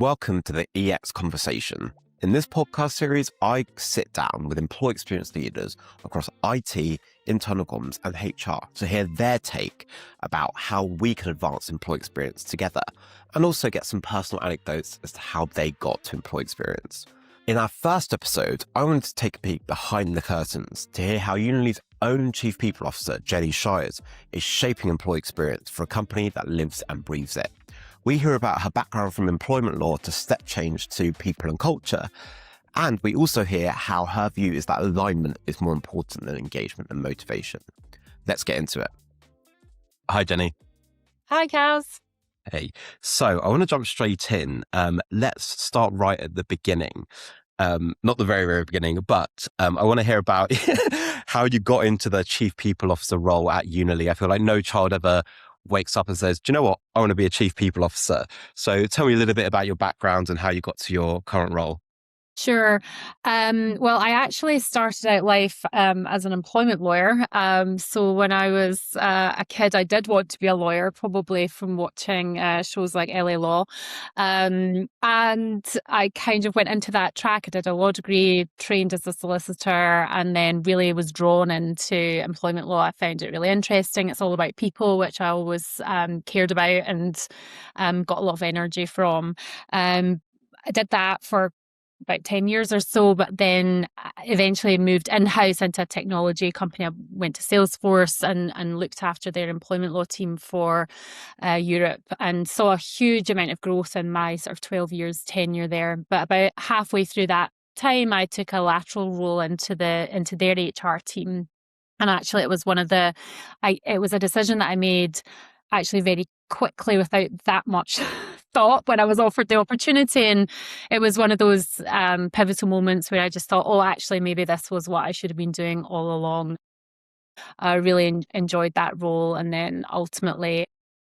Welcome to the EX Conversation. In this podcast series, I sit down with employee experience leaders across IT, internal comms, and HR to hear their take about how we can advance employee experience together and also get some personal anecdotes as to how they got to employee experience. In our first episode, I wanted to take a peek behind the curtains to hear how Unily's own Chief People Officer, Jenny Shiers, is shaping employee experience for a company that lives and breathes it. We hear about her background from employment law to step change to people and culture. And we also hear how her view is that alignment is more important than engagement and motivation. Let's get into it. Hi, Jenny. Hi, Kaz. Hey. So I want to jump straight in. Let's start right at the beginning. Not the very, very beginning, but I want to hear about how you got into the Chief People Officer role at Unily. I feel like no child ever wakes up and says, do you know what? I want to be a Chief People Officer. So tell me a little bit about your background and how you got to your current role. Sure. Well, I actually started out life as an employment lawyer. So when I was a kid, I did want to be a lawyer, probably from watching shows like LA Law. And I kind of went into that track. I did a law degree, trained as a solicitor, and then really was drawn into employment law. I found it really interesting. It's all about people, which I always cared about and got a lot of energy from. I did that for about 10 years or so, but then eventually moved in-house into a technology company. I went to Salesforce and looked after their employment law team for Europe and saw a huge amount of growth in my sort of 12 years tenure there. But about halfway through that time, I took a lateral role into their HR team. And actually it was it was a decision that I made actually very quickly without that much thought when I was offered the opportunity. And it was one of those pivotal moments where I just thought, oh, actually, maybe this was what I should have been doing all along. I really enjoyed that role. And then ultimately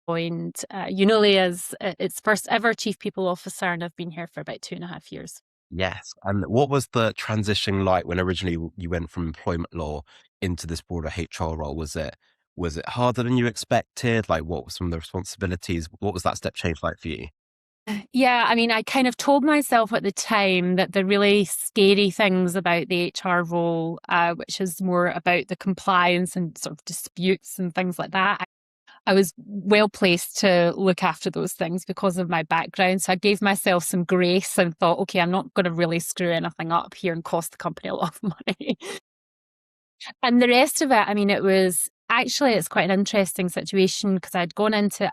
joined Unily as its first ever Chief People Officer. And I've been here for about 2.5 years. Yes. And what was the transition like when originally you went from employment law into this broader HR role? Was it harder than you expected? Like, what were some of the responsibilities? What was that step change like for you? Yeah, I mean, I kind of told myself at the time that the really scary things about the HR role, which is more about the compliance and sort of disputes and things like that, I was well placed to look after those things because of my background. So I gave myself some grace and thought, okay, I'm not going to really screw anything up here and cost the company a lot of money. And the rest of it, I mean, it's quite an interesting situation because I'd gone into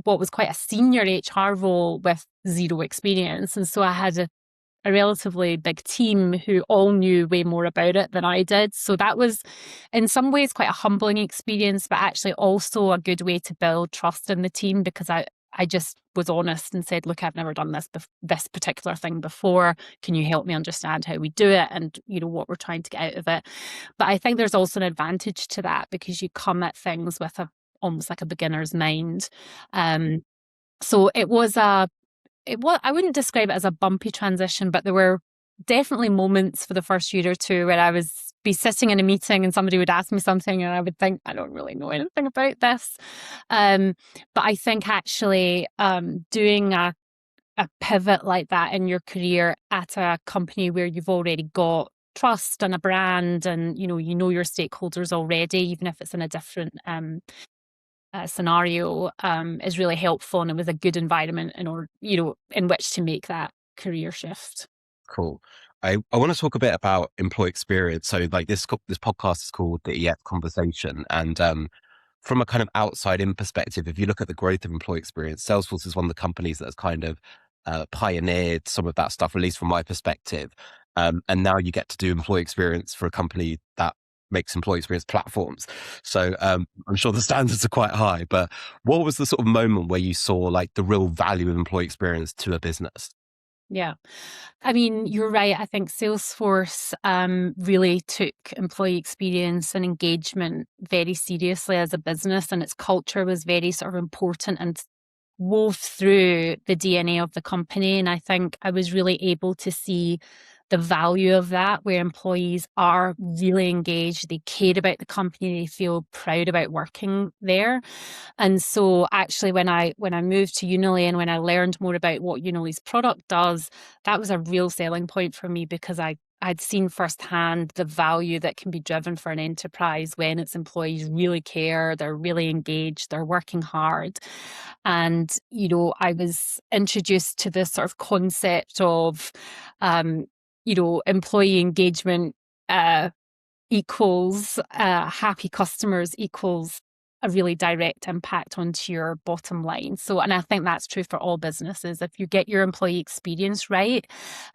what was quite a senior HR role with zero experience. And so I had a relatively big team who all knew way more about it than I did. So that was in some ways quite a humbling experience, but actually also a good way to build trust in the team because I just was honest and said, look, I've never done this particular thing before. Can you help me understand how we do it and, what we're trying to get out of it? But I think there's also an advantage to that because you come at things with almost like a beginner's mind. So I wouldn't describe it as a bumpy transition, but there were definitely moments for the first year or two where I would be sitting in a meeting and somebody would ask me something and I would think, I don't really know anything about this. But I think actually doing a pivot like that in your career at a company where you've already got trust and a brand and, you know your stakeholders already, even if it's in a different scenario, is really helpful. And it was a good environment in which to make that career shift. Cool. I want to talk a bit about employee experience. So like this podcast is called the EX Conversation. And from a kind of outside in perspective, if you look at the growth of employee experience, Salesforce is one of the companies that's kind of pioneered some of that stuff, at least from my perspective. And now you get to do employee experience for a company that makes employee experience platforms. So I'm sure the standards are quite high, but what was the sort of moment where you saw like the real value of employee experience to a business? Yeah. I mean, you're right. I think Salesforce really took employee experience and engagement very seriously as a business, and its culture was very sort of important and wove through the DNA of the company. And I think I was really able to see the value of that, where employees are really engaged, they care about the company, they feel proud about working there. And so actually when I moved to Unily and when I learned more about what Unily's product does, that was a real selling point for me, because I'd seen firsthand the value that can be driven for an enterprise when its employees really care, they're really engaged, they're working hard. And, I was introduced to this sort of concept of, employee engagement equals happy customers equals a really direct impact onto your bottom line. So, and I think that's true for all businesses. If you get your employee experience right,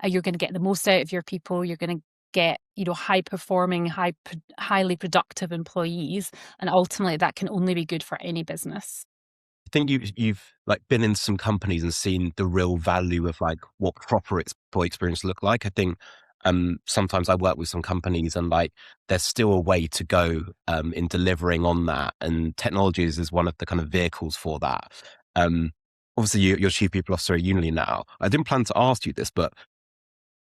you're going to get the most out of your people. You're going to get, high performing, highly productive employees. And ultimately that can only be good for any business. I think you've like been in some companies and seen the real value of like what proper employee experience look like. I think sometimes I work with some companies and like there's still a way to go in delivering on that, and technologies is one of the kind of vehicles for that. Um, Obviously, you're chief people officer at Unily now. I didn't plan to ask you this, but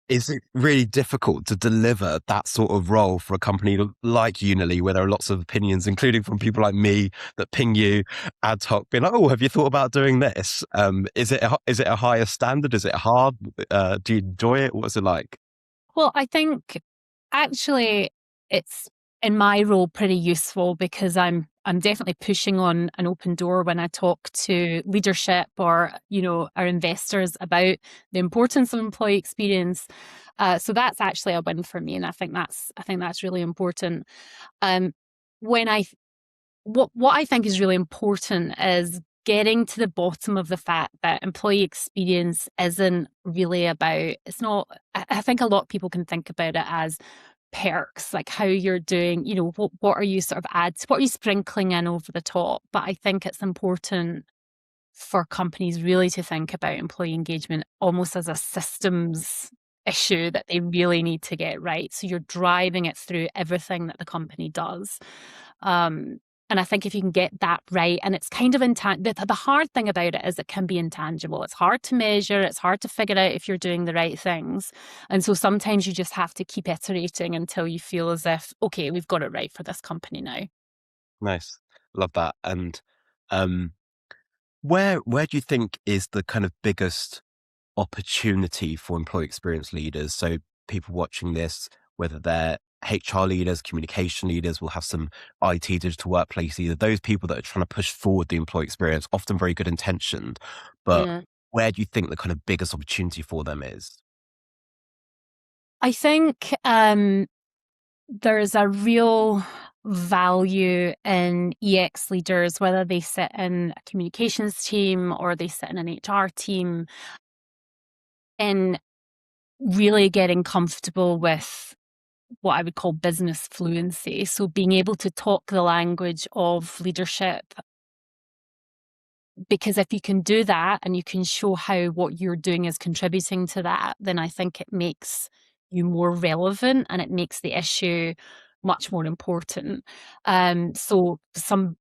is it really difficult to deliver that sort of role for a company like Unily, where there are lots of opinions, including from people like me, that ping you ad hoc, being like, "Oh, have you thought about doing this?" Is it a higher standard? Is it hard? Do you enjoy it? What's it like? Well, I think actually it's, in my role, pretty useful, because I'm definitely pushing on an open door when I talk to leadership or, our investors about the importance of employee experience. So that's actually a win for me, and I think that's really important. Um, when I what I think is really important is getting to the bottom of the fact that employee experience isn't really about, it's not, I think a lot of people can think about it as perks, like how you're doing, what are you sort of ads, what are you sprinkling in over the top? But I think it's important for companies really to think about employee engagement almost as a systems issue that they really need to get right. So you're driving it through everything that the company does. Um, and I think if you can get that right, and it's kind of the hard thing about it is it can be intangible. It's hard to measure. It's hard to figure out if you're doing the right things. And so sometimes you just have to keep iterating until you feel as if, okay, we've got it right for this company now. Nice, love that. And um, where do you think is the kind of biggest opportunity for employee experience leaders? So people watching this, whether they're HR leaders, communication leaders, will have some IT digital workplace leaders, those people that are trying to push forward the employee experience, often very good intentioned. But Yeah. where do you think the kind of biggest opportunity for them is? I think there's a real value in EX leaders, whether they sit in a communications team or they sit in an HR team, in really getting comfortable with what I would call business fluency. So being able to talk the language of leadership, because if you can do that and you can show how what you're doing is contributing to that, then I think it makes you more relevant and it makes the issue much more important. So some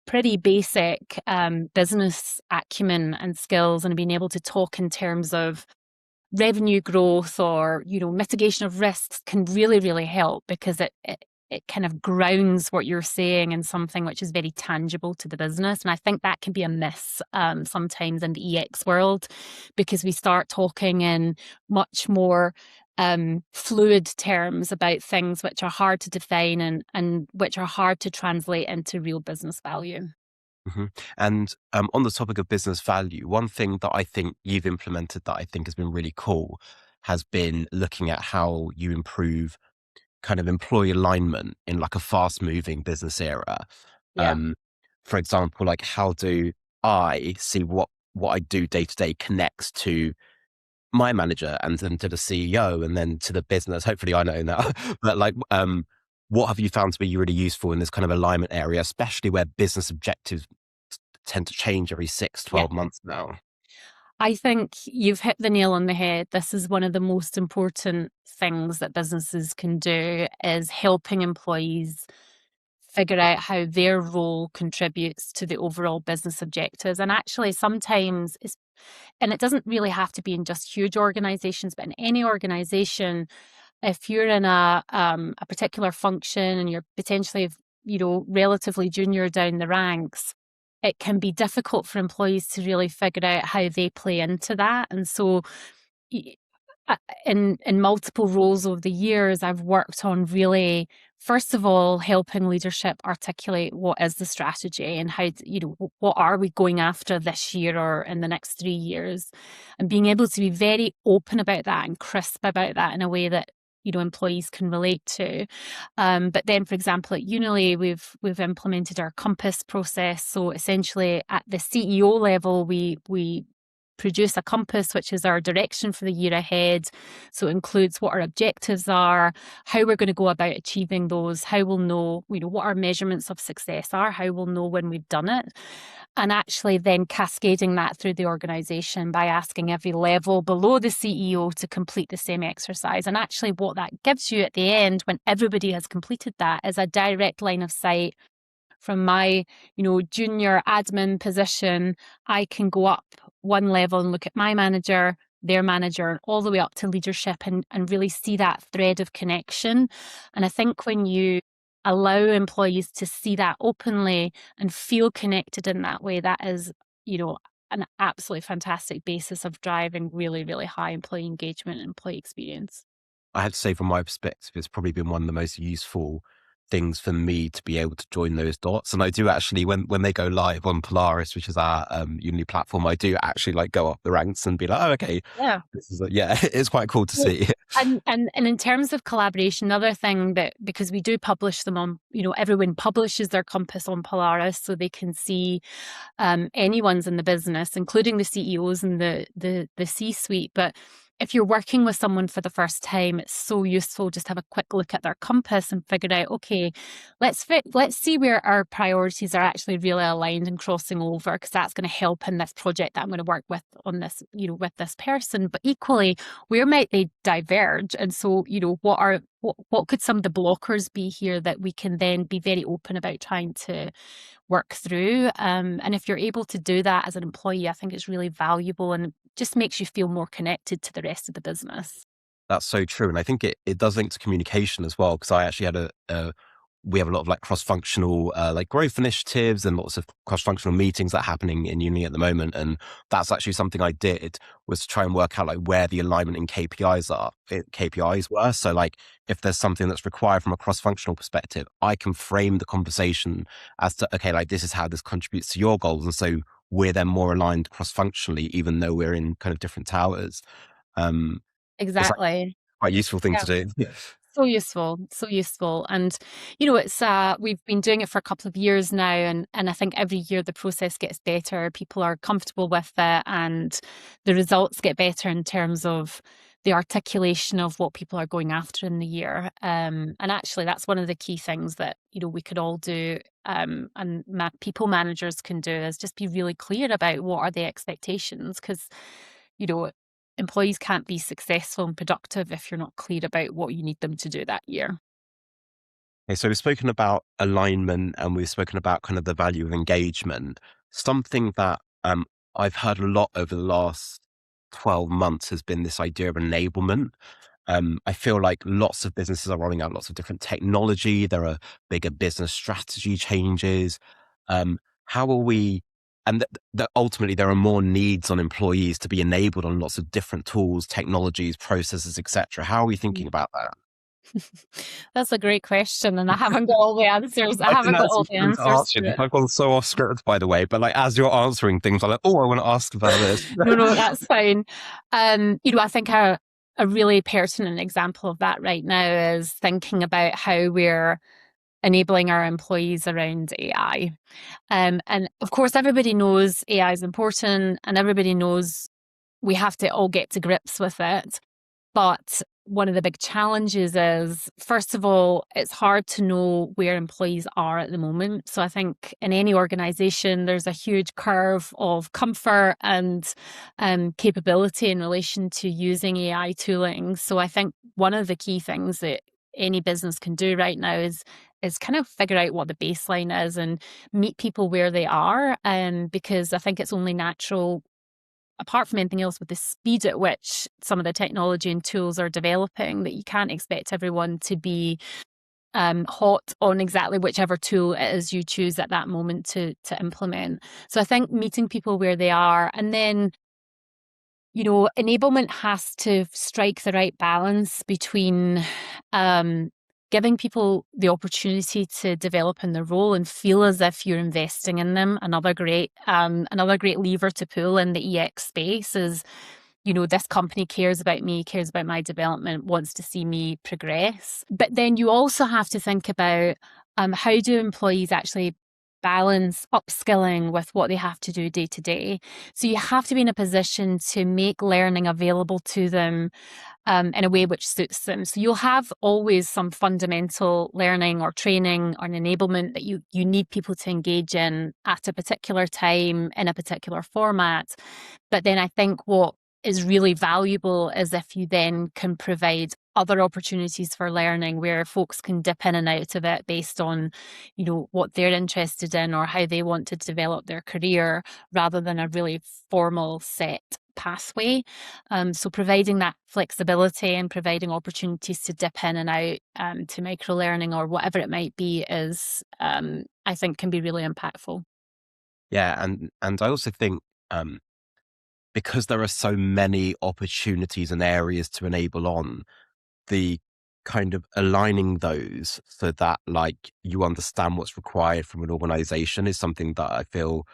pretty basic business acumen and skills, and being able to talk in terms of revenue growth or mitigation of risks can really, really help, because it kind of grounds what you're saying in something which is very tangible to the business. And I think that can be a miss sometimes in the EX world, because we start talking in much more fluid terms about things which are hard to define and which are hard to translate into real business value. Mhm. And on the topic of business value, one thing that I think you've implemented that I think has been really cool has been looking at how you improve kind of employee alignment in like a fast moving business era. Yeah. Um, for example, like how do I see what I do day to day connects to my manager and then to the CEO and then to the business. Hopefully I know now. But like what have you found to be really useful in this kind of alignment area, especially where business objectives tend to change every six, Yeah. 12 months now? I think you've hit the nail on the head. This is one of the most important things that businesses can do, is helping employees figure out how their role contributes to the overall business objectives. And actually, sometimes, And it doesn't really have to be in just huge organizations, but in any organization, if you're in a particular function and you're potentially, relatively junior down the ranks, it can be difficult for employees to really figure out how they play into that. And so in multiple roles over the years, I've worked on really, first of all, helping leadership articulate what is the strategy and how, what are we going after this year or in the next 3 years, and being able to be very open about that and crisp about that in a way that employees can relate to. But then, for example, at Unily, we've implemented our compass process. So essentially, at the CEO level, we produce a compass, which is our direction for the year ahead. So it includes what our objectives are, how we're going to go about achieving those, how we'll know, what our measurements of success are, how we'll know when we've done it. And actually then cascading that through the organization by asking every level below the CEO to complete the same exercise. And actually what that gives you at the end, when everybody has completed that, is a direct line of sight from my, junior admin position. I can go up one level and look at my manager, their manager, and all the way up to leadership and really see that thread of connection. And I think when you allow employees to see that openly and feel connected in that way, that is, an absolutely fantastic basis of driving really, really high employee engagement and employee experience. I had to say, from my perspective, it's probably been one of the most useful things for me to be able to join those dots. And I do actually, when they go live on Polaris, which is our Unity platform, I do actually like go up the ranks and be like, oh, okay, Yeah. this is it's quite cool to see. And in terms of collaboration, another thing that, because we do publish them on, everyone publishes their compass on Polaris, so they can see anyone's in the business, including the CEOs and the C-suite. But if you're working with someone for the first time, it's so useful just to have a quick look at their compass and figure out, okay, let's see where our priorities are actually really aligned and crossing over, because that's going to help in this project that I'm going to work with on this, with this person. But equally, where might they diverge? And so, what could some of the blockers be here that we can then be very open about trying to work through? And if you're able to do that as an employee, I think it's really valuable and just makes you feel more connected to the rest of the business. That's so true. And I think it does link to communication as well, because I actually had we have a lot of like cross-functional like growth initiatives and lots of cross-functional meetings that are happening in uni at the moment. And that's actually something I did, was to try and work out like where the alignment in KPIs were. So like if there's something that's required from a cross-functional perspective, I can frame the conversation as to, okay, like this is how this contributes to your goals. And so we're then more aligned cross-functionally, even though we're in kind of different towers. Um, it's like Exactly. quite a useful thing Yeah. to do. So useful, so useful. And, it's, we've been doing it for a couple of years now. And I think every year the process gets better. People are comfortable with it and the results get better in terms of the articulation of what people are going after in the year. And actually that's one of the key things that, we could all do, and people managers can do, is just be really clear about what are the expectations. Because, you know, employees can't be successful and productive if you're not clear about what you need them to do that year. Okay, so we've spoken about alignment and we've spoken about kind of the value of engagement. Something that I've heard a lot over the last 12 months has been this idea of enablement. I feel like lots of businesses are rolling out lots of different technology. There are bigger business strategy changes. How are we? And that ultimately there are more needs on employees to be enabled on lots of different tools, technologies, processes, etc. How are we thinking Mm. about that? That's a great question, and I haven't got all the answers. I I haven't didn't got actually all the plan to answers ask you. to it. I've gone so off script, by the way. But like, as you're answering things, I'm like, oh, I want to ask about this. No, that's fine. I think a really pertinent example of that right now is thinking about how we're enabling our employees around AI. And of course, everybody knows AI is important, and everybody knows we have to all get to grips with it. But one of the big challenges is, first of all, it's hard to know where employees are at the moment. So I think in any organization, there's a huge curve of comfort and capability in relation to using AI tooling. So I think one of the key things that any business can do right now is kind of figure out what the baseline is and meet people where they are. Because I think it's only natural apart from anything else, with the speed at which some of the technology and tools are developing, that you can't expect everyone to be hot on exactly whichever tool it is you choose at that moment to implement. So I think meeting people where they are, and then, enablement has to strike the right balance between giving people the opportunity to develop in their role and feel as if you're investing in them. Another great lever to pull in the EX space is, this company cares about me, cares about my development, wants to see me progress. But then you also have to think about how do employees actually balance upskilling with what they have to do day to day. So you have to be in a position to make learning available to them in a way which suits them. So you'll have always some fundamental learning or training or an enablement that you need people to engage in at a particular time in a particular format. But then I think what is really valuable is if you then can provide other opportunities for learning where folks can dip in and out of it based on, what they're interested in or how they want to develop their career, rather than a really formal set pathway. So providing that flexibility and providing opportunities to dip in and out to micro learning or whatever it might be is, I think, can be really impactful. Yeah, and I also think because there are so many opportunities and areas to enable on, the kind of aligning those so that like you understand what's required from an organization is something that I feel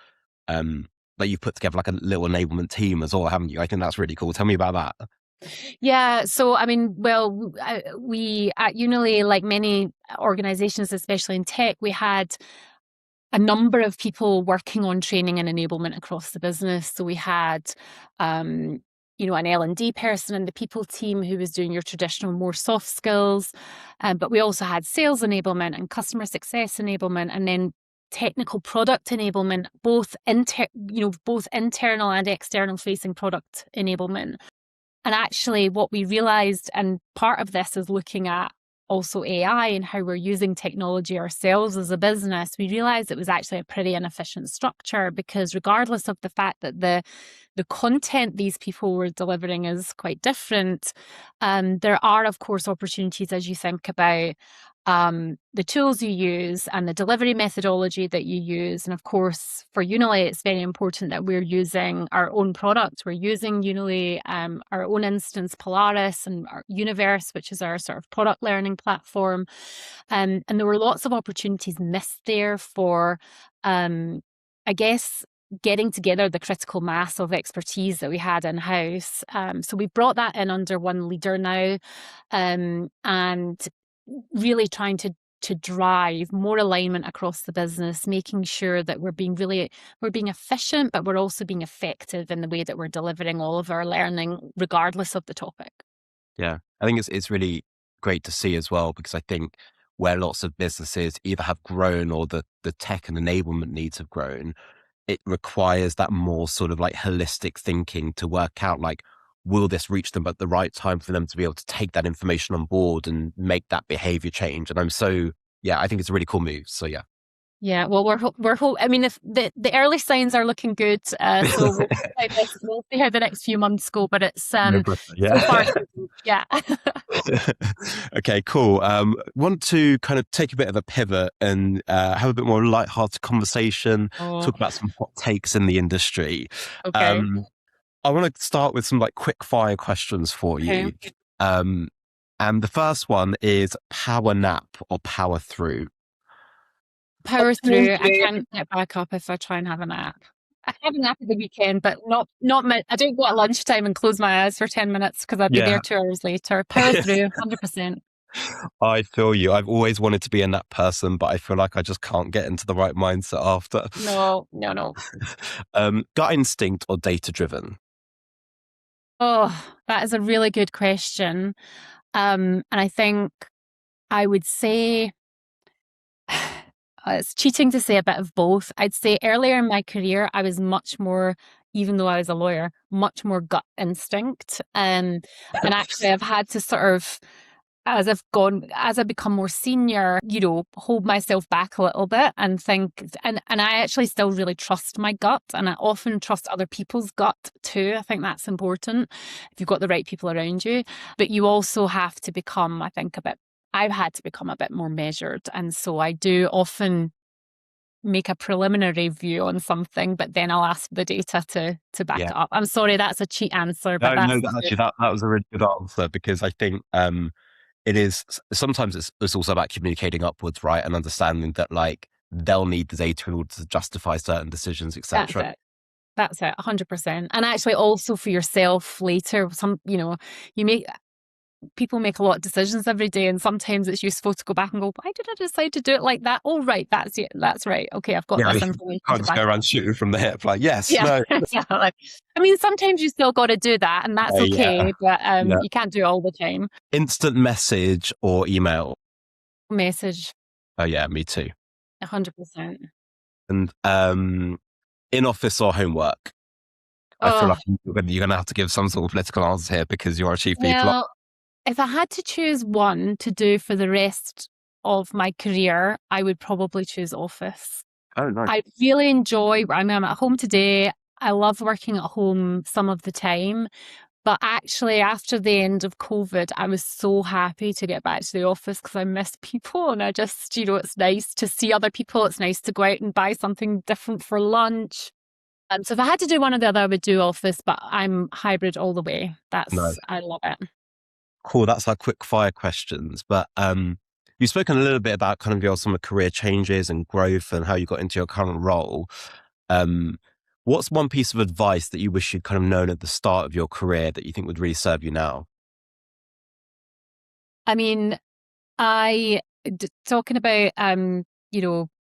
like you've put together like a little enablement team as well, haven't you? I think that's really cool. Tell me about that. Yeah. So, I mean, well, we at Unily, like many organizations, especially in tech, we had a number of people working on training and enablement across the business. So we had, an L&D person in the people team who was doing your traditional more soft skills. But we also had sales enablement and customer success enablement, and then technical product enablement, both internal and external facing product enablement. And actually, what we realized, and part of this is looking at also AI and how we're using technology ourselves as a business, we realized it was actually a pretty inefficient structure, because regardless of the fact that the content these people were delivering is quite different, there are, of course, opportunities as you think about the tools you use and the delivery methodology that you use. And of course, for Unily, it's very important that we're using our own product. We're using Unily, our own instance, Polaris, and our Universe, which is our sort of product learning platform. And there were lots of opportunities missed there for, I guess, getting together the critical mass of expertise that we had in-house. So we brought that in under one leader now, and really trying to drive more alignment across the business, making sure that we're being efficient, but we're also being effective in the way that we're delivering all of our learning, regardless of the topic. Yeah, I think it's really great to see as well, because I think where lots of businesses either have grown or the tech and enablement needs have grown, it requires that more sort of like holistic thinking to work out like, will this reach them at the right time for them to be able to take that information on board and make that behavior change? And I think it's a really cool move. So yeah. Yeah, well, I mean, if the early signs are looking good, so we'll see how the next few months go. But it's No pressure. Yeah. so far, so good. Yeah. Okay, cool. Want to kind of take a bit of a pivot and have a bit more lighthearted conversation, Oh, talk about some hot takes in the industry. okay. I want to start with some like quick fire questions for Okay. you. And the first one is power nap or power through? Power through. I can't get back up if I try and have a nap. I have a nap at the weekend, but not my. I don't go at lunchtime and close my eyes for 10 minutes because I'd be there Yeah, 2 hours later. Power through, 100%. I feel you. I've always wanted to be a nap person, but I feel like I just can't get into the right mindset after. No, no, no. Gut instinct or data driven? Oh, that is a really good question. And I think I would say it's cheating to say a bit of both. I'd say earlier in my career, I was much more, even though I was a lawyer, much more gut instinct. And actually, I've had to sort of as I become more senior, hold myself back a little bit and think, and I actually still really trust my gut, and I often trust other people's gut too. I think that's important if you've got the right people around you. But you also have to become, I think, I've had to become a bit more measured. And so I do often make a preliminary view on something, but then I'll ask the data to back Yeah. it up. I'm sorry, that's a cheat answer, but No, that's no, actually, that was a really good answer, because I think it is sometimes it's also about communicating upwards, right, and understanding that like they'll need the data in order to justify certain decisions, that's etc. it. That's it, 100%. And actually, also for yourself later, you make people make a lot of decisions every day, and sometimes it's useful to go back and go, why did I decide to do it like that? Oh, right, that's it. That's right. Okay, I've got Yeah, this you information can't to just back go it up. around shooting from the hip like yes, Yeah, no, yeah. I mean, sometimes you still got to do that, and that's yeah, okay. But yeah. you can't do it all the time. Instant message or email. Message, Oh yeah, me too. 100%. And in office or homework. I feel Oh, like you're gonna have to give some sort of political answer here because you're a chief people. well, if I had to choose one to do for the rest of my career, I would probably choose office. Oh, nice. I really enjoy, I'm at home today. I love working at home some of the time. But actually, after the end of COVID, I was so happy to get back to the office because I miss people. And I just, it's nice to see other people. It's nice to go out and buy something different for lunch. So if I had to do one or the other, I would do office, but I'm hybrid all the way. Nice. I love it. Cool. That's our quick fire questions. But you've spoken a little bit about kind of your some of career changes and growth and how you got into your current role. Um, what's one piece of advice that you wish you'd kind of known at the start of your career that you think would really serve you now? I mean, talking about,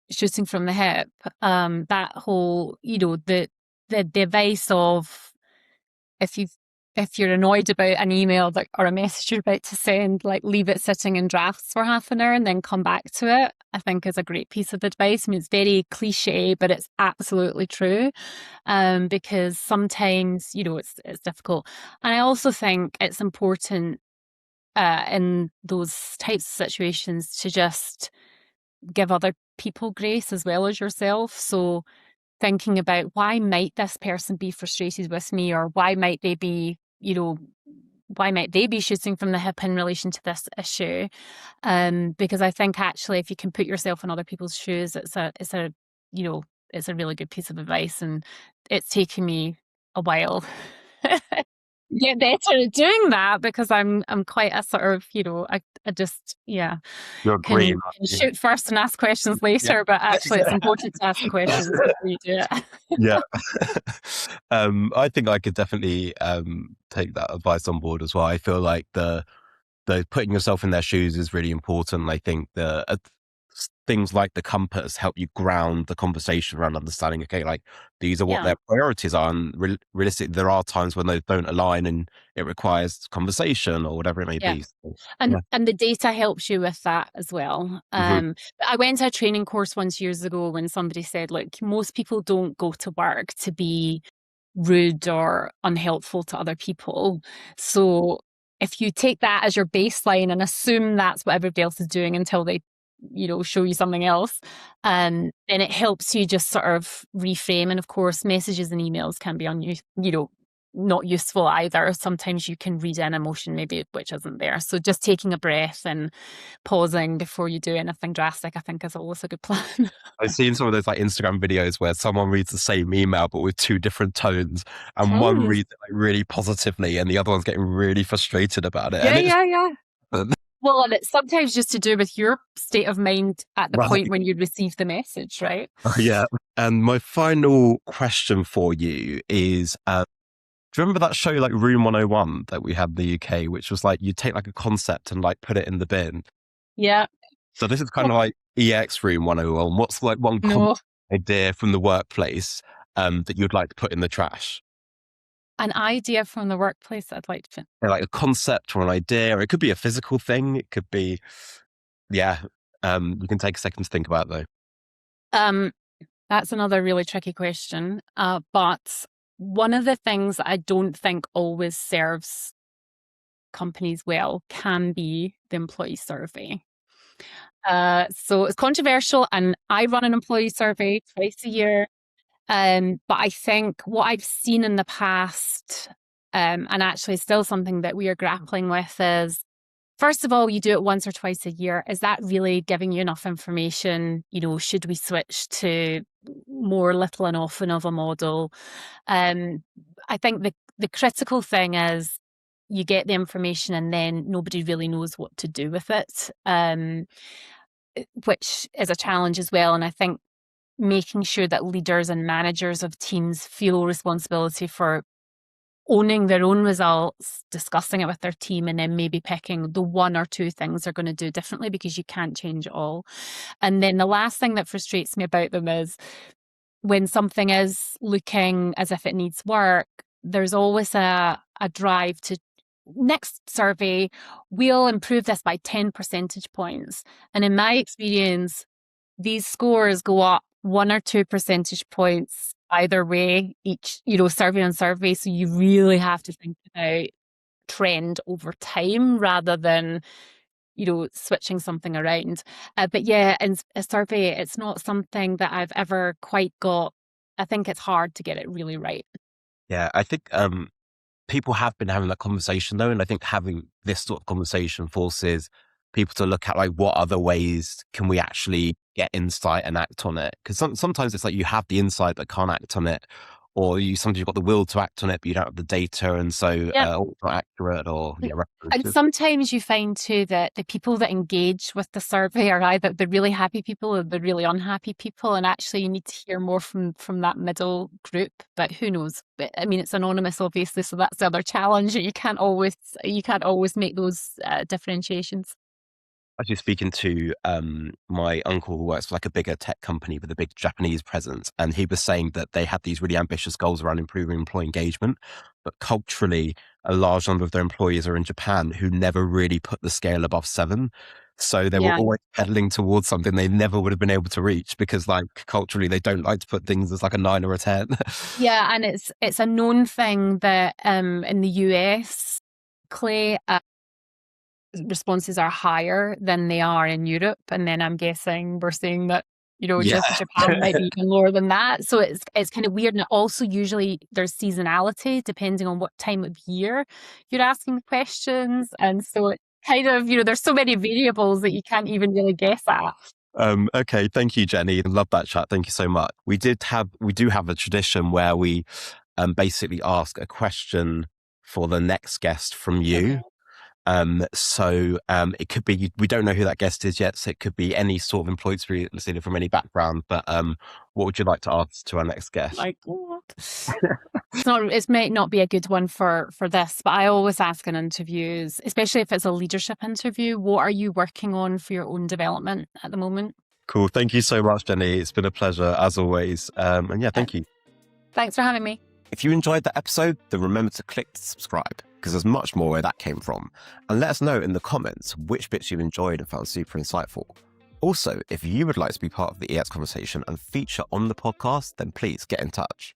shooting from the hip, that whole, the advice of, if you if you're annoyed about an email or a message you're about to send, like leave it sitting in drafts for half an hour and then come back to it, I think is a great piece of advice. I mean, it's very cliche, but it's absolutely true. Because sometimes, it's difficult. And I also think it's important in those types of situations to just give other people grace as well as yourself. So thinking about, why might this person be frustrated with me, or why might they be shooting from the hip in relation to this issue? Because I think actually, if you can put yourself in other people's shoes, you know, it's a really good piece of advice, and it's taken me a while get better at doing that, because I'm quite a sort of, I just, yeah, You're green, can aren't you? shoot first and ask questions Yeah. later, but actually it's important to ask the questions before you do it. Yeah. I think I could definitely take that advice on board as well. I feel like the putting yourself in their shoes is really important. I think the things like the compass help you ground the conversation around understanding, okay, like these are what Yeah. their priorities are. And realistically, there are times when those don't align and it requires conversation or whatever it may Yeah. be. So, And yeah. and the data helps you with that as well. Mhm. I went to a training course once years ago when somebody said, look, most people don't go to work to be rude or unhelpful to other people. So if you take that as your baseline and assume that's what everybody else is doing until they, show you something else, then it helps you just sort of reframe. And of course, messages and emails can be not useful either. Sometimes you can read an emotion maybe which isn't there. So just taking a breath and pausing before you do anything drastic, I think, is always a good plan. I've seen some of those like Instagram videos where someone reads the same email but with two different tones, and one Mm. reads it like really positively, and the other one's getting really frustrated about it. And Yeah, it's yeah, yeah. Well, and it's sometimes just to do with your state of mind at the right. point when you receive the message, right? Yeah. And my final question for you is, do you remember that show like Room 101 that we had in the UK, which was like you take like a concept and like put it in the bin? Yeah. So this is kind of like EX Room 101. What's like one common No, idea from the workplace that you'd like to put in the trash? an idea from the workplace I'd like to. Yeah, like a concept or an idea, or it could be a physical thing. It could be, yeah. You can take a second to think about though. Um, that's another really tricky question. But one of the things that I don't think always serves companies well can be the employee survey. So it's controversial, and I run an employee survey twice a year. But I think what I've seen in the past, and actually still something that we are grappling with, is first of all, you do it once or twice a year. Is that really giving you enough information? Should we switch to more little and often of a model? I think the critical thing is you get the information and then nobody really knows what to do with it, which is a challenge as well. And I think making sure that leaders and managers of teams feel responsibility for owning their own results, discussing it with their team, and then maybe picking the one or two things they're going to do differently, because you can't change it all. And then the last thing that frustrates me about them is when something is looking as if it needs work, there's always a drive to, next survey, we'll improve this by 10 percentage points. And in my experience, these scores go up 1 or 2 percentage points either way, each, survey on survey. So you really have to think about trend over time rather than, switching something around. But yeah, in a survey, it's not something that I've ever quite got. I think it's hard to get it really right. Yeah, I think people have been having that conversation though, and I think having this sort of conversation forces people to look at like what other ways can we actually get insight and act on it, because sometimes it's like you have the insight but can't act on it, or sometimes you've got the will to act on it but you don't have the data, and so it's not accurate, or and sometimes you find too that the people that engage with the survey are either the really happy people or the really unhappy people, and actually you need to hear more from that middle group. But who knows? But I mean, it's anonymous obviously, so that's the other challenge. You can't always make those differentiations. Actually speaking to my uncle who works for like a bigger tech company with a big Japanese presence, and he was saying that they had these really ambitious goals around improving employee engagement, but culturally a large number of their employees are in Japan who never really put the scale above 7. So they were always pedaling towards something they never would have been able to reach, because like culturally they don't like to put things as like a 9 or a 10. Yeah, and it's a known thing that in the US, Clay, responses are higher than they are in Europe, and then I'm guessing we're seeing that Japan might be even lower than that. So it's kind of weird. And also usually there's seasonality depending on what time of year you're asking questions, and so it kind of there's so many variables that you can't even really guess at. Okay, thank you, Jenny. Love that chat. Thank you so much. We do have a tradition where we basically ask a question for the next guest from you. Okay. So it could be, we don't know who that guest is yet, so it could be any sort of employee experience leader from any background. But what would you like to ask to our next guest? Like what? It may not be a good one for this, but I always ask in interviews, especially if it's a leadership interview, what are you working on for your own development at the moment? Cool. Thank you so much, Jenny. It's been a pleasure as always. And yeah, thank you. Thanks for having me. If you enjoyed the episode, then remember to click to subscribe, because there's much more where that came from. And let us know in the comments which bits you've enjoyed and found super insightful. Also, if you would like to be part of the EX conversation and feature on the podcast, then please get in touch.